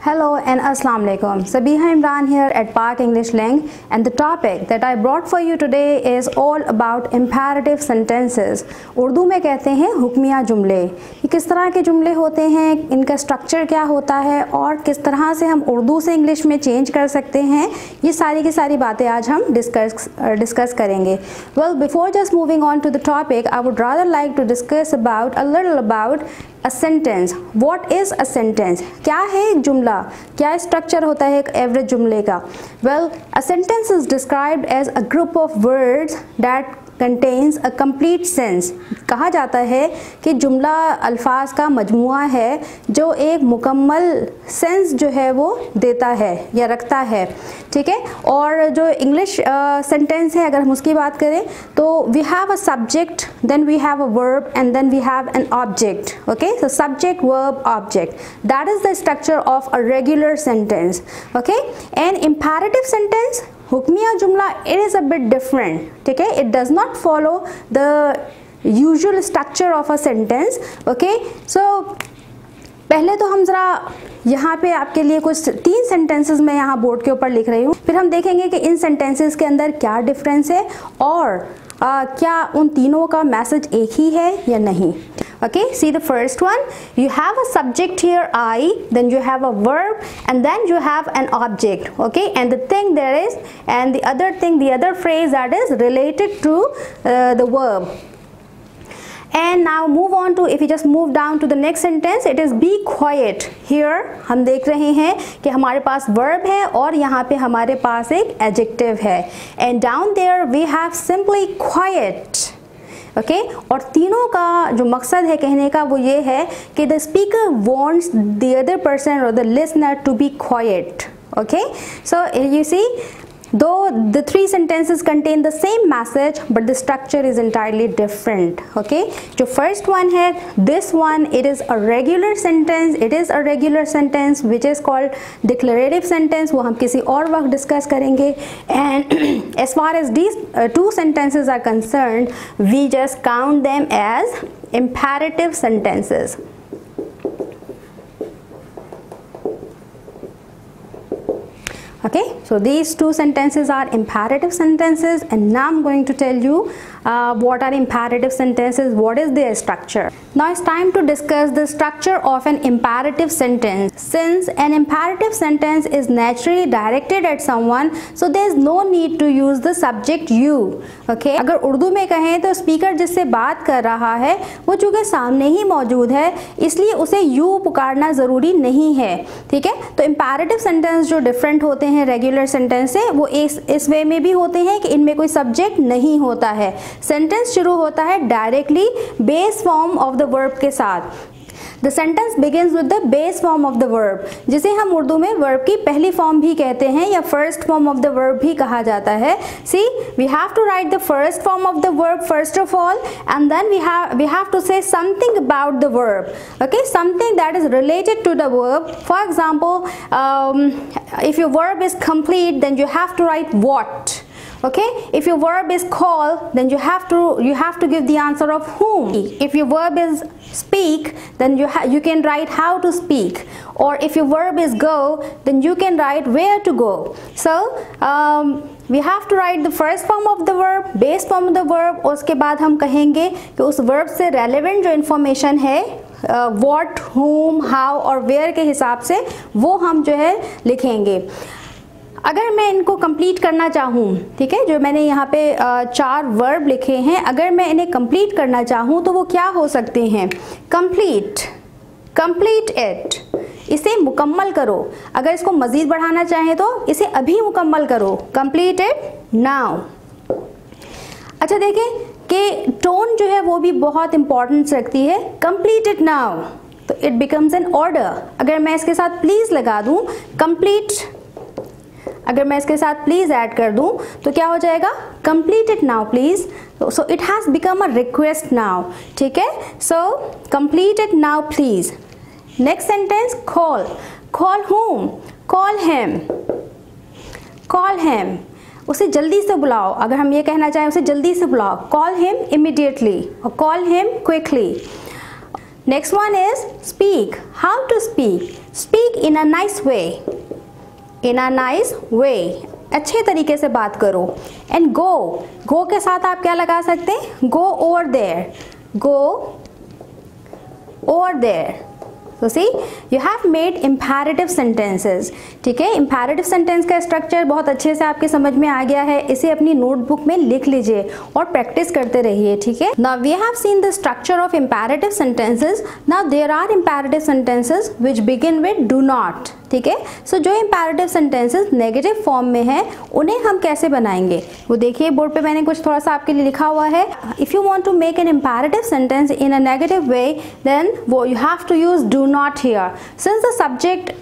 Hello and Assalamu alaikum. Sabiha Imran here at Park English Link, and the topic that I brought for you today is all about imperative sentences. Urdu में कहते हैं हुक्मिया जुमले. ये किस तरह के जुमले होते हैं, इनका स्ट्रक्चर क्या होता है और किस तरह से हम उर्दू से इंग्लिश में चेंज कर सकते हैं, ये सारी की सारी बातें आज हम डिस्कस करेंगे. Well, before just moving on to the topic, I would rather like to discuss a little about a sentence. What is a sentence? क्या है एक जुमला, क्या स्ट्रक्चर होता है एक एवरेज जुमले का? Well, a sentence is described as a group of words that contains a complete sense. कहा जाता है कि जुमला अल्फाज का मजमुआ है जो एक मुकम्मल सेंस जो है वो देता है या रखता है, ठीक है. और जो इंग्लिश सेंटेंस है, अगर हम उसकी बात करें तो we have a subject, then we have a verb and then we have an object. Okay, so subject verb object, that is the structure of a regular sentence. Okay, and imperative sentence, हुक्मिया जुमला, it is a bit different, ठीक है. It does not follow the usual structure of a sentence. Okay, so पहले तो हम ज़रा यहाँ पे आपके लिए कुछ 3 सेंटेंसेस मैं यहाँ बोर्ड के ऊपर लिख रही हूँ, फिर हम देखेंगे कि इन सेंटेंसेस के अंदर क्या डिफरेंस है और क्या उन तीनों का मैसेज एक ही है या नहीं. Okay, see the first one. You have a subject here, I, then you have a verb, and then you have an object. Okay, and the thing there is, and the other thing, the other phrase that is related to the verb. And now move on to, if you just move down to the next sentence, it is be quiet. Here हम देख रहे हैं कि हमारे पास verb है और यहाँ पे हमारे पास एक adjective है. And down there we have simply quiet. Okay, और तीनों का जो मकसद है कहने का वो ये है कि the speaker wants the other person और the listener to be quiet. Okay, so you see, though the 3 sentences contain the same message but the structure is entirely different. Okay, जो first one है, this one, it is a regular sentence. It is a regular sentence which is called declarative sentence. वो हम किसी और वक्त discuss करेंगे. And as far as these 2 sentences are concerned, we just count them as imperative sentences. Okay, so these 2 sentences are imperative sentences, and now I'm going to tell you what are imperative sentences, what is their structure. Now it's time to discuss the structure of an imperative sentence. Since an imperative sentence is naturally directed at someone, so there is no need to use the subject you. Okay, अगर उर्दू में कहें तो speaker जिससे बात कर रहा है वो चूँकि सामने ही मौजूद है, इसलिए उसे you पुकारना ज़रूरी नहीं है, ठीक है. तो imperative sentence जो डिफरेंट होते हैं रेगुलर सेंटेंस से, वो इस वे में भी होते हैं कि इनमें कोई सब्जेक्ट नहीं होता है. सेंटेंस शुरू होता है directly base form of the verb के साथ. The sentence begins with the base form of the verb, जिसे हम उर्दू में वर्ब की पहली फॉर्म भी कहते हैं या first form of the verb भी कहा जाता है. See, we have to write the first form of the verb first of all, and then we have to say something about the verb. Okay, something that is related to the verb. For example, if your verb is complete, then you have to write what. Okay, if your verb is call, then you have to give the answer of whom. If your verb is speak, then you can write how to speak. Or if your verb is go, then you can write where to go. So we have to write the first form of the verb, base form of the verb. और उसके बाद हम कहेंगे कि उस verb से relevant जो information है, what, whom, how और where के हिसाब से वो हम जो है लिखेंगे. अगर मैं इनको कंप्लीट करना चाहूँ, ठीक है, जो मैंने यहाँ पे 4 वर्ब लिखे हैं, अगर मैं इन्हें कंप्लीट करना चाहूँ तो वो क्या हो सकते हैं? कंप्लीट, कंप्लीट इट, इसे मुकम्मल करो. अगर इसको मज़ीद बढ़ाना चाहें तो इसे अभी मुकम्मल करो, कंप्लीट इट नाउ. अच्छा, देखें कि टोन जो है वो भी बहुत इंपॉर्टेंस रखती है. कंप्लीट इट नाउ, तो इट बिकम्स एन ऑर्डर. अगर मैं इसके साथ प्लीज़ लगा दूँ, कंप्लीट, अगर मैं इसके साथ प्लीज ऐड कर दूं तो क्या हो जाएगा? Complete it now please. So it has become a request now, ठीक है. So complete it now please. Next sentence, call, call whom, call him, call him, उसे जल्दी से बुलाओ. अगर हम ये कहना चाहें उसे जल्दी से बुलाओ, कॉल हिम इमीडिएटली और call him quickly. Next one is speak. How to speak? Speak in a nice way. In a nice way. अच्छे तरीके से बात करो. And go. Go के साथ आप क्या लगा सकते हैं? Go over there. Go over there. So see, you have made imperative sentences. ठीक है, imperative sentence का स्ट्रक्चर बहुत अच्छे से आपके समझ में आ गया है. इसे अपनी नोटबुक में लिख लीजिए और प्रैक्टिस करते रहिए. ठीक है. Now we have seen the structure of imperative sentences. Now there are imperative sentences which begin with do not. ठीक है. सो जो इम्पैरेटिव सेंटेंसेस नेगेटिव फॉर्म में है उन्हें हम कैसे बनाएंगे वो देखिए. बोर्ड पे मैंने कुछ थोड़ा सा आपके लिए लिखा हुआ है. If you want to make an imperative sentence in a negative way then वो you have to use do not here. Since the subject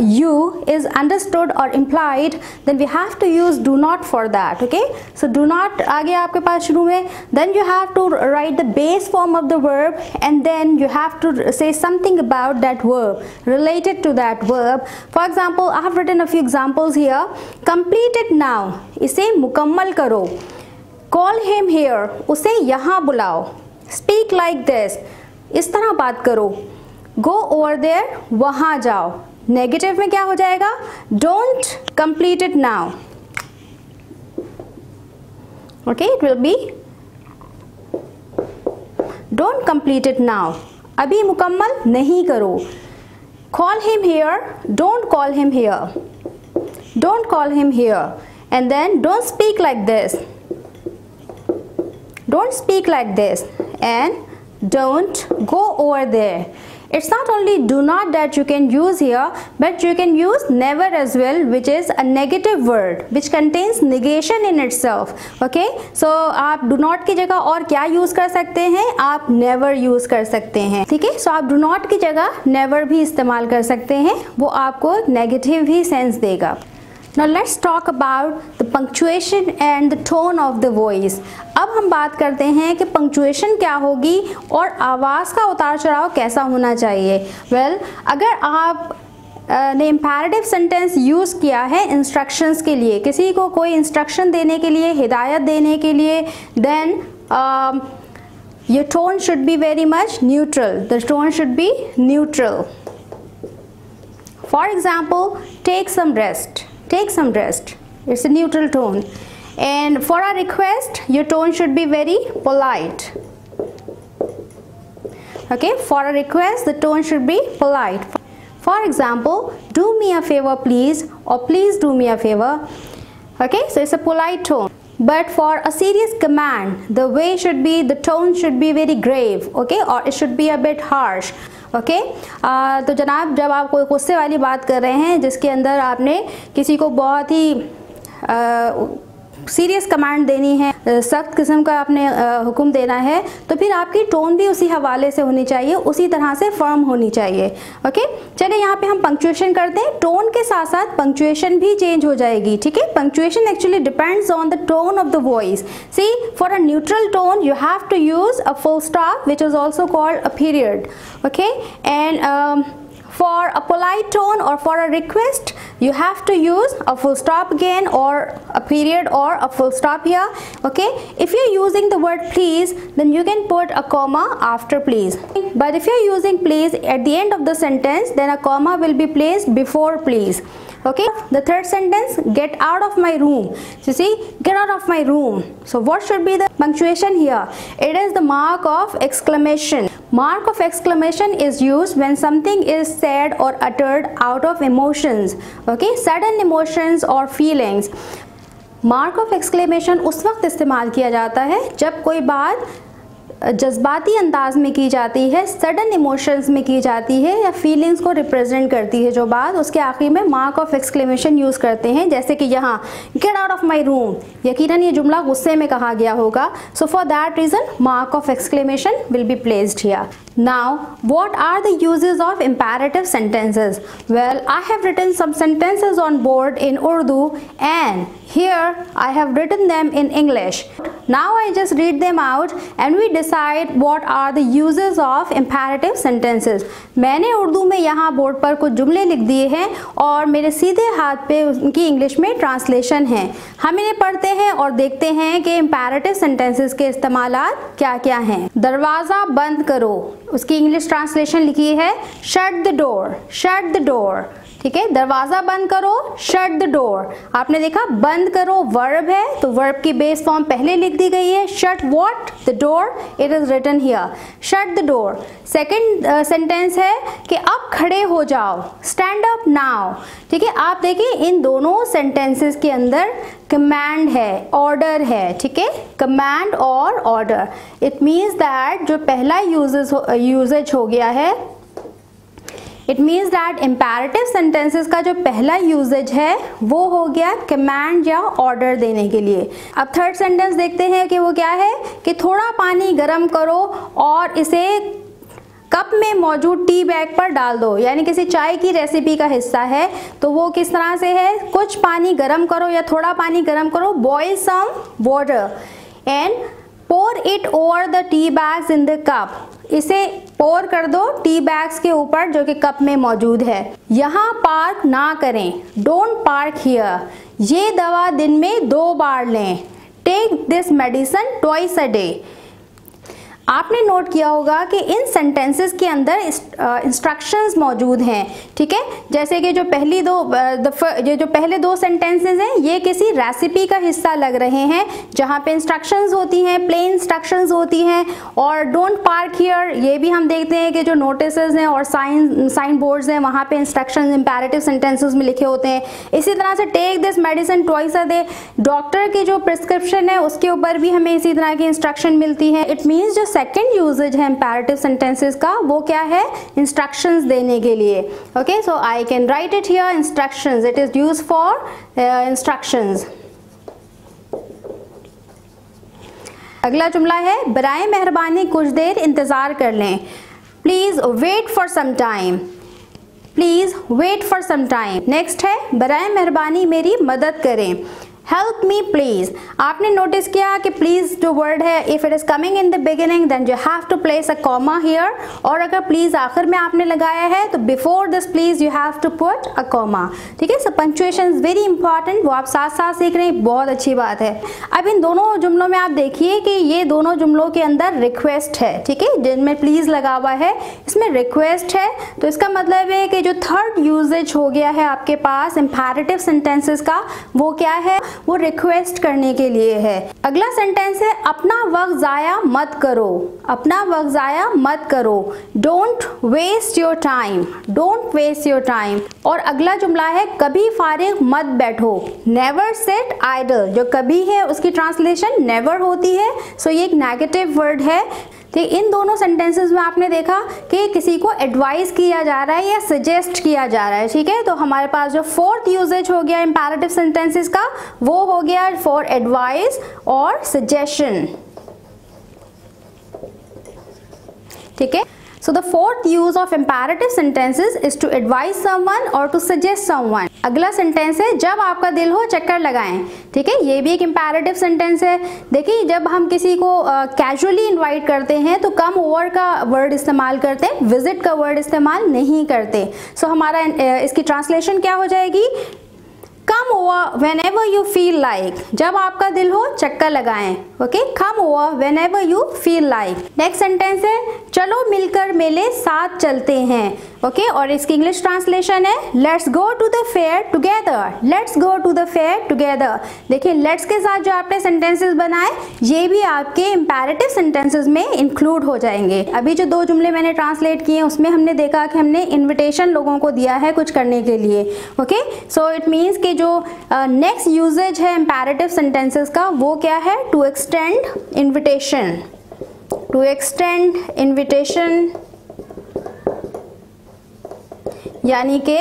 you is understood or implied, then we have to use do not for that. Okay, so do not आ गया आपके पास शुरू में. Then you have to write the base form of the verb and then you have to say something about that verb related to that verb. For example, I have written a few examples here. Complete it now. इसे मुकम्मल करो. Call him here. उसे यहाँ बुलाओ. Speak like this. इस तरह बात करो. Go over there. वहाँ जाओ. नेगेटिव में क्या हो जाएगा? Don't complete it now. Okay, it will be don't complete it now. अभी मुकम्मल नहीं करो. Call him here. Don't call him here. Don't call him here. And then don't speak like this. Don't speak like this and don't go over there. It's not only do not that you can use here, but you can use never as well, which is a negative word which contains negation in itself. Okay, so आप do not की जगह और क्या use कर सकते हैं? आप never use कर सकते हैं. ठीक है, so आप do not की जगह never भी इस्तेमाल कर सकते हैं. वो आपको negative ही sense देगा. Now let's talk about the punctuation and the tone of the voice. अब हम बात करते हैं कि punctuation क्या होगी और आवाज़ का उतार चढ़ाव कैसा होना चाहिए. Well, अगर आप ने imperative sentence यूज़ किया है instructions के लिए, किसी को कोई instruction देने के लिए, हिदायत देने के लिए, then your tone should be very much neutral. The tone should be neutral. For example, take some rest. Take some rest. It's a neutral tone. And for a request, your tone should be very polite. Okay, for a request, the tone should be polite. For example, do me a favor please, or please do me a favor. Okay, so it's a polite tone. But for a serious command, the way should be, the tone should be very grave. Okay, or it should be a bit harsh. Okay तो जनाब, जब आप कोई गुस्से वाली बात कर रहे हैं जिसके अंदर आपने किसी को बहुत ही सीरियस कमांड देनी है, सख्त किस्म का आपने हुक्म देना है, तो फिर आपकी टोन भी उसी हवाले से होनी चाहिए, उसी तरह से फर्म होनी चाहिए. ओके, चलिए यहाँ पे हम पंक्चुएशन करते हैं. टोन के साथ साथ पंक्चुएशन भी चेंज हो जाएगी. ठीक है, punctuation actually depends on the tone of the voice. See, for a neutral tone you have to use a full stop which is also called a period. Okay, and for a polite tone or for a request, you have to use a full stop again, or a period, or a full stop here. Okay, if you're using the word please, then you can put a comma after please. But if you're using please at the end of the sentence, then a comma will be placed before please. Okay, the third sentence, get out of my room. So see, get out of my room. So what should be the punctuation here? It is the mark of exclamation. Mark of exclamation is used when something is said or uttered out of emotions. Okay, sudden emotions or feelings. Mark of exclamation उस वक्त इस्तेमाल किया जाता है जब कोई बात जज्बाती अंदाज में की जाती है, सडन इमोशंस में की जाती है, या फीलिंग्स को रिप्रेजेंट करती है जो बात, उसके आखिर में मार्क ऑफ एक्सक्लेमेशन यूज़ करते हैं. जैसे कि यहाँ get out of my room, यकीनन ये जुमला गुस्से में कहा गया होगा. So for that reason mark of exclamation will be placed here. Now, what are the uses of imperative sentences? Well, I have written some sentences on board in Urdu, and here I have written them in English. Now I just read them out and we decide what are the uses of imperative sentences. मैंने उर्दू में यहाँ board पर कुछ जुमले लिख दिए हैं और मेरे सीधे हाथ पे उनकी इंग्लिश में ट्रांसलेशन है। हम इन्हें पढ़ते हैं और देखते हैं कि imperative sentences के इस्तेमालात क्या क्या हैं। दरवाज़ा बंद करो, उसकी इंग्लिश ट्रांसलेशन लिखी है shut the door, shut the door। ठीक है, दरवाज़ा बंद करो, शट द डोर। आपने देखा बंद करो वर्ब है तो वर्ब की बेस फॉर्म पहले लिख दी गई है, shut what the door, it is written here, shut the door. Second sentence है कि अब खड़े हो जाओ, स्टैंड अप नाउ। ठीक है, आप देखिए इन दोनों सेंटेंसेस के अंदर कमांड है, ऑर्डर है। ठीक है, कमांड और ऑर्डर, इट मीन्स दैट जो पहला यूजेज हो गया है, it means that imperative sentences का जो पहला यूजेज है वो हो गया कमांड या ऑर्डर देने के लिए। अब थर्ड सेंटेंस देखते हैं कि वो क्या है कि थोड़ा पानी गर्म करो और इसे कप में मौजूद टी बैग पर डाल दो, यानी किसी चाय की रेसिपी का हिस्सा है तो वो किस तरह से है, कुछ पानी गर्म करो या थोड़ा पानी गर्म करो, boil some water and pour it over the tea bags in the cup. इसे पोर कर दो टी बैग्स के ऊपर जो कि कप में मौजूद है। यहाँ पार्क ना करें, डोंट पार्क हियर। ये दवा दिन में 2 बार लें, take this medicine twice a day. आपने नोट किया होगा कि इन सेंटेंसेस के अंदर इंस्ट्रक्शंस मौजूद हैं। ठीक है, जैसे कि जो पहले दो सेंटेंसेस हैं ये किसी रेसिपी का हिस्सा लग रहे हैं जहाँ पे इंस्ट्रक्शंस होती हैं, प्लेन इंस्ट्रक्शंस होती हैं। और डोंट पार्क हियर ये भी हम देखते हैं कि जो नोटिसेस हैं और साइन बोर्ड्स हैं वहाँ पे इंस्ट्रक्शंस इंपेरेटिव सेंटेंसेस में लिखे होते हैं। इसी तरह से take this medicine twice a day, doctor की जो प्रिस्क्रिप्शन है उसके ऊपर भी हमें इसी तरह की इंस्ट्रक्शन मिलती है। इट मीन्स जो सेकेंड यूजेज है इंपेरेटिव सेंटेंसेस का वो क्या है, इंस्ट्रक्शंस देने के लिए। Okay, so I can write it here, instructions, it is used for instructions. अगला जुमला है बराए मेहरबानी कुछ देर इंतजार कर लें, please wait for some time, please wait for some time. Next है बराए मेहरबानी मेरी मदद करें, हेल्प मी प्लीज। आपने नोटिस किया कि प्लीज जो वर्ड है if it is coming in the beginning then you have to place a comma here, और अगर प्लीज आखिर में आपने लगाया है तो before this please you have to put a comma. ठीक है, so punctuation is very important, वो आप साथ साथ सीख रहे हैं, बहुत अच्छी बात है। अब इन दोनों जुमलों में आप देखिए कि ये दोनों जुमलों के अंदर रिक्वेस्ट है। ठीक है, जिनमें प्लीज लगा हुआ है इसमें रिक्वेस्ट है, तो इसका मतलब है कि जो थर्ड यूजेज हो गया है आपके पास इंपेरेटिव सेंटेंसेस का वो क्या है, वो रिक्वेस्ट करने के लिए है। अगला सेंटेंस है अपना वक्त जाया मत करो, अपना वक्त जाया मत करो, don't waste your time, don't waste your time. और अगला जुमला है कभी फारिग मत बैठो, नेवर सिट आइडल। जो कभी है उसकी ट्रांसलेशन नेवर होती है, सो ये एक नेगेटिव वर्ड है। ठीक, इन दोनों सेंटेंसेस में आपने देखा कि किसी को एडवाइस किया जा रहा है या सजेस्ट किया जा रहा है। ठीक है, तो हमारे पास जो फोर्थ यूजेज हो गया इंपेरेटिव सेंटेंसेस का वो हो गया फॉर एडवाइस और सजेशन। ठीक है, so the fourth use of imperative sentences is to advise someone or to suggest someone। अगला सेंटेंस है जब आपका दिल हो चक्कर लगाएं। ठीक है, ये भी एक इंपेरेटिव सेंटेंस है। देखिए जब हम किसी को कैजुअली इनवाइट करते हैं तो कम ओवर का वर्ड इस्तेमाल करते हैं, विजिट का वर्ड इस्तेमाल नहीं करते। सो हमारा इसकी ट्रांसलेशन क्या हो जाएगी, come over when ever you feel like, जब आपका दिल हो चक्कर लगाएं। Okay, come over when ever you feel like. Next sentence है चलो मिलकर मेले साथ चलते हैं। ओके, और इसकी इंग्लिश ट्रांसलेशन है let's go to the fair together, let's go to the fair together. देखिए लेट्स के साथ जो आपने सेंटेंसेस बनाए ये भी आपके इंपेरेटिव सेंटेंसेस में इंक्लूड हो जाएंगे। अभी जो 2 जुमले मैंने ट्रांसलेट किए उसमें हमने देखा कि हमने इन्विटेशन लोगों को दिया है कुछ करने के लिए। ओके, सो इट मीन्स कि जो नेक्स्ट यूजेज है इंपेरेटिव सेंटेंसेस का वो क्या है, to extend invitation, to extend invitation, यानी कि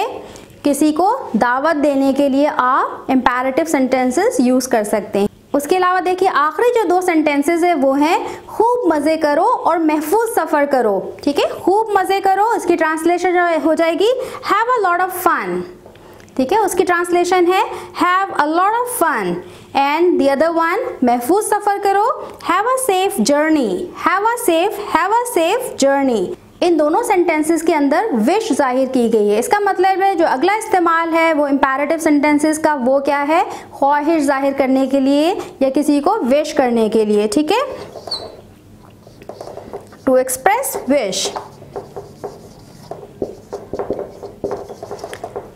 किसी को दावत देने के लिए आप इंपेरेटिव सेंटेंसेस यूज कर सकते हैं। उसके अलावा देखिए आखिरी जो 2 सेंटेंसेस है वो हैं खूब मजे करो और महफूज सफर करो। ठीक है, खूब मजे करो इसकी ट्रांसलेशन हो जाएगी have a lot of fun. ठीक है, उसकी ट्रांसलेशन है have a lot of fun, and the other one महफूज सफ़र करो, have a safe journey, have a safe journey. इन दोनों सेंटेंसेस के अंदर विश जाहिर की गई है। इसका मतलब है जो अगला इस्तेमाल है वो इम्पेरेटिव सेंटेंसेस का वो क्या है, ख्वाहिश जाहिर करने के लिए या किसी को विश करने के लिए। ठीक है, to express wish.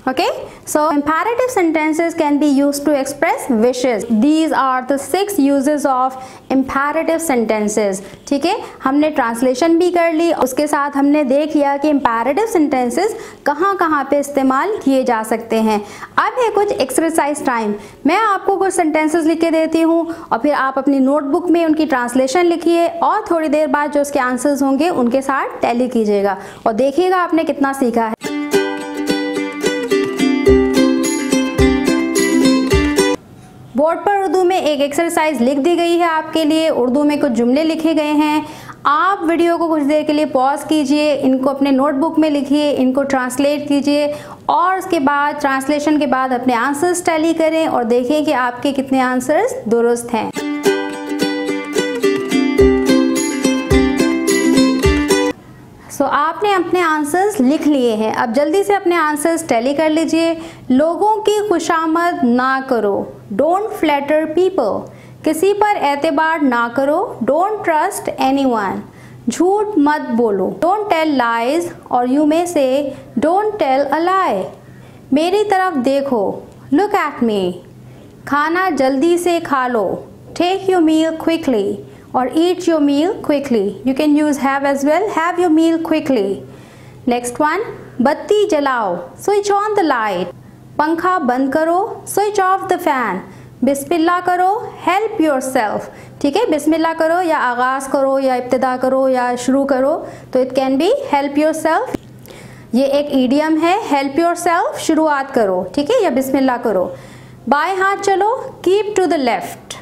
Okay, so imperative sentences can be used to express wishes. These are the 6 uses of imperative sentences. ठीक है, हमने ट्रांसलेशन भी कर ली, उसके साथ हमने देख लिया कि imperative sentences कहाँ कहाँ पे इस्तेमाल किए जा सकते हैं। अब है कुछ एक्सरसाइज टाइम। मैं आपको कुछ सेंटेंसेस लिख के देती हूँ और फिर आप अपनी नोटबुक में उनकी ट्रांसलेशन लिखिए और थोड़ी देर बाद जो उसके आंसर्स होंगे उनके साथ टैली कीजिएगा और देखिएगा आपने कितना सीखा है। बोर्ड पर उर्दू में एक एक्सरसाइज लिख दी गई है आपके लिए। उर्दू में कुछ जुमले लिखे गए हैं। आप वीडियो को कुछ देर के लिए पॉज कीजिए, इनको अपने नोटबुक में लिखिए, इनको ट्रांसलेट कीजिए और उसके बाद ट्रांसलेशन के बाद अपने आंसर्स टैली करें और देखिए कि आपके कितने आंसर्स दुरुस्त हैं। आपने अपने आंसर्स लिख लिए हैं। अब जल्दी से अपने आंसर्स टैली कर लीजिए। लोगों की खुशामद ना करो, डोंट फ्लैटर पीपल। किसी पर एतबार ना करो, डोंट ट्रस्ट एनीवन। झूठ मत बोलो, डोंट टेल लाइज, और यू मे से डोंट टेल अ लाई। मेरी तरफ देखो, लुक एट मी। खाना जल्दी से खा लो, take your meal quickly, or eat your meal quickly. You can use have as well, have your meal quickly. Next one, बत्ती जलाओ, switch on the light. पंखा बंद करो, switch off the fan. बिस्मिल्लाह करो, help yourself. ठीक है, बिस्मिल्लाह करो या आगाज़ करो या इब्तिदा करो या शुरू करो, तो it can be help yourself. ये एक idiom है, help yourself, शुरुआत करो, ठीक है, या बिस्मिल्लाह करो। बाएं हाथ चलो, keep to the left.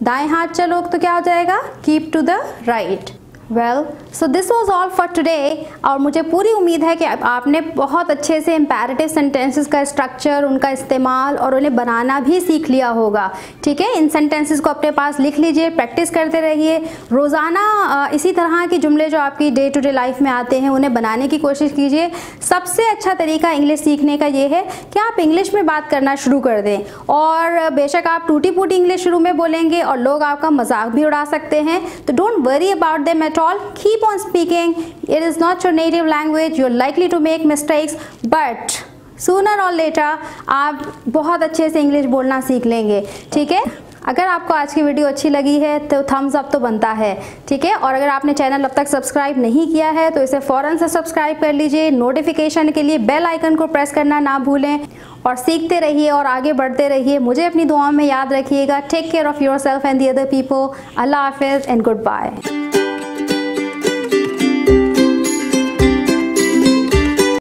दाएं हाथ चलो तो क्या हो जाएगा, keep to the right. Well, so this was all for today. और मुझे पूरी उम्मीद है कि आपने बहुत अच्छे से इम्पेरेटिव सेंटेंसेस का स्ट्रक्चर, उनका इस्तेमाल और उन्हें बनाना भी सीख लिया होगा। ठीक है, इन सेंटेंसेस को अपने पास लिख लीजिए, प्रैक्टिस करते रहिए। रोज़ाना इसी तरह के जुमले जो आपकी डे टू डे लाइफ में आते हैं उन्हें बनाने की कोशिश कीजिए। सबसे अच्छा तरीका इंग्लिश सीखने का ये है कि आप इंग्लिश में बात करना शुरू कर दें। और बेशक आप टूटी फूटी इंग्लिश शुरू में बोलेंगे और लोग आपका मजाक भी उड़ा सकते हैं, तो don't worry about them at all. Keep on speaking. It is not your native language. You're likely to make mistakes, but sooner or later आप बहुत अच्छे से इंग्लिश बोलना सीख लेंगे। ठीक है, अगर आपको आज की वीडियो अच्छी लगी है तो थम्स अप तो बनता है। ठीक है, और अगर आपने चैनल अब तक सब्सक्राइब नहीं किया है तो इसे फ़ौरन से सब्सक्राइब कर लीजिए। नोटिफिकेशन के लिए बेल आइकन को प्रेस करना ना भूलें और सीखते रहिए और आगे बढ़ते रहिए। मुझे अपनी दुआओं में याद रखिएगा। Take care of yourself and the other people. अल्लाह हाफिज़ एंड गुड बाय।